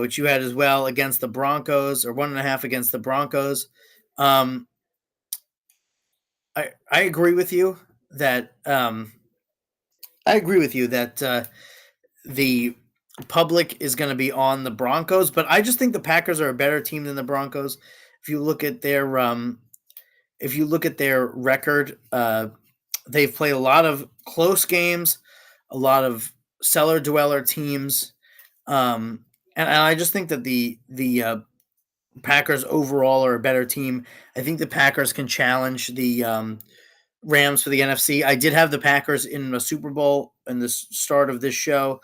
which you had as well against the Broncos, or 1.5 against the Broncos. I agree with you that the public is going to be on the Broncos, but I just think the Packers are a better team than the Broncos. If you look at their record, they've played a lot of close games, a lot of cellar dweller teams, and I just think that the Packers overall are a better team. I think the Packers can challenge the Rams for the NFC. I did have the Packers in the Super Bowl in the start of this show.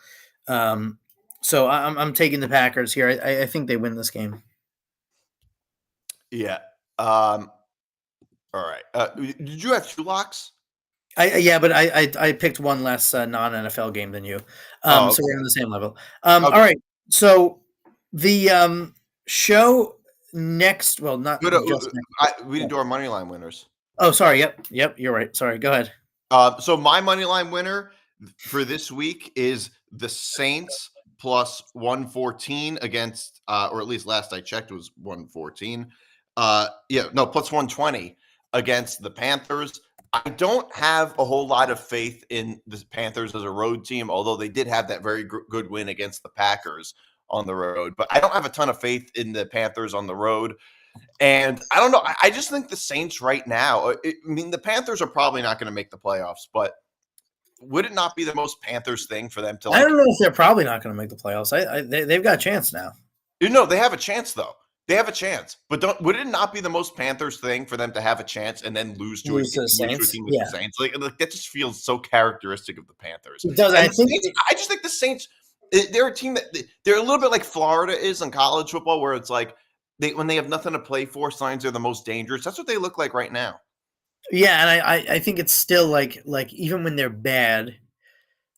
So I'm taking the Packers here. I think they win this game. Yeah. All right. Did you have 2 locks? Yeah, but I picked one less non NFL game than you. Oh, So okay. we're on the same level. Okay. All right. So the show next, well, not Good, just next. we didn't do our money line winners. Oh, sorry. Yep. You're right. Sorry. Go ahead. So my money line winner for this week is the Saints plus 114 against, or at least last I checked was 114. Plus 120 against the Panthers. I don't have a whole lot of faith in the Panthers as a road team, although they did have that very good win against the Packers on the road. But I don't have a ton of faith in the Panthers on the road. And I don't know. I just think the Saints right now, the Panthers are probably not going to make the playoffs, but would it not be the most Panthers thing for them to I don't know if they're probably not going to make the playoffs. They've got a chance now. They have a chance though. They have a chance, but would it not be the most Panthers thing for them to have a chance and then lose to a team with the Saints? Like that just feels so characteristic of the Panthers. It does. I just think the Saints, they're a team that they're a little bit like Florida is in college football, where it's like when they have nothing to play for, signs are the most dangerous. That's what they look like right now. Yeah, and I think it's still like even when they're bad,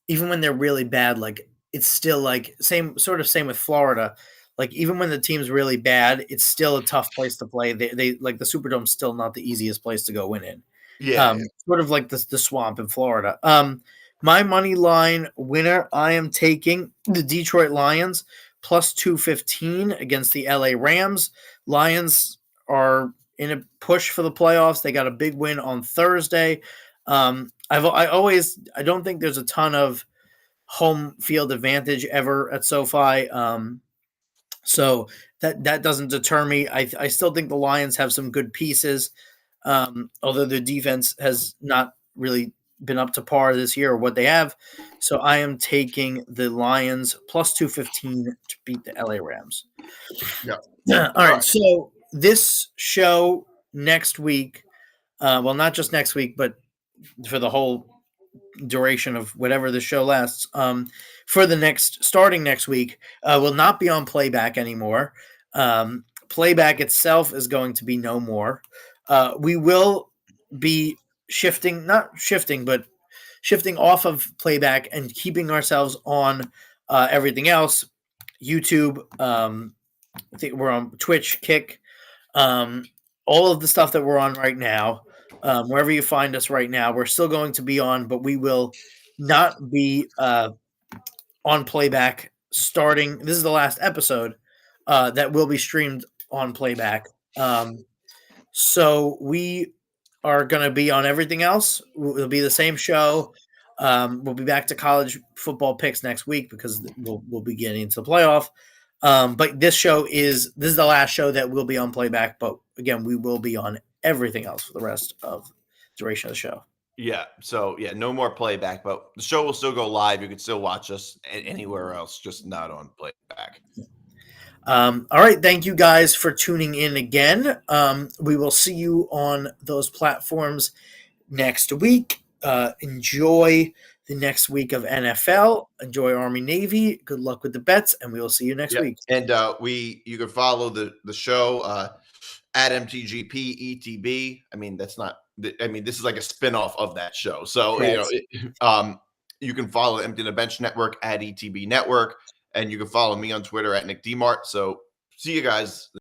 even when they're really bad, like it's still like same with Florida. Like even when the team's really bad, it's still a tough place to play. They like the Superdome's still not the easiest place to go win in. Yeah. Sort of like the swamp in Florida. My money line winner, I am taking the Detroit Lions plus 215 against the LA Rams. Lions are in a push for the playoffs. They got a big win on Thursday. I don't think there's a ton of home field advantage ever at SoFi. So that doesn't deter me. I still think the Lions have some good pieces, although their defense has not really been up to par this year or what they have. So I am taking the Lions plus 215 to beat the LA Rams. Yeah. All right. So this show next week, not just next week, but for the whole duration of whatever the show lasts, starting next week, will not be on playback anymore. Playback itself is going to be no more. We will be shifting off of playback and keeping ourselves on everything else. YouTube, I think we're on Twitch, Kick, all of the stuff that we're on right now. Wherever you find us right now, we're still going to be on, but we will not be on playback starting. This is the last episode that will be streamed on playback. So we are going to be on everything else. It'll be the same show. We'll be back to college football picks next week because we'll be getting into the playoff. But this is the last show that will be on playback. But again, we will be on everything else for the rest of the duration of the show. Yeah. So no more playback, but the show will still go live. You can still watch us anywhere else, just not on playback. All right. Thank you guys for tuning in again. We will see you on those platforms next week. Enjoy the next week of NFL. Enjoy Army Navy. Good luck with the bets, and we will see you next week. And you can follow the show at MTGP ETB. This is like a spinoff of that show. So you can follow Empty the Bench Network at ETB Network, and you can follow me on Twitter at Nick Dmart. So see you guys.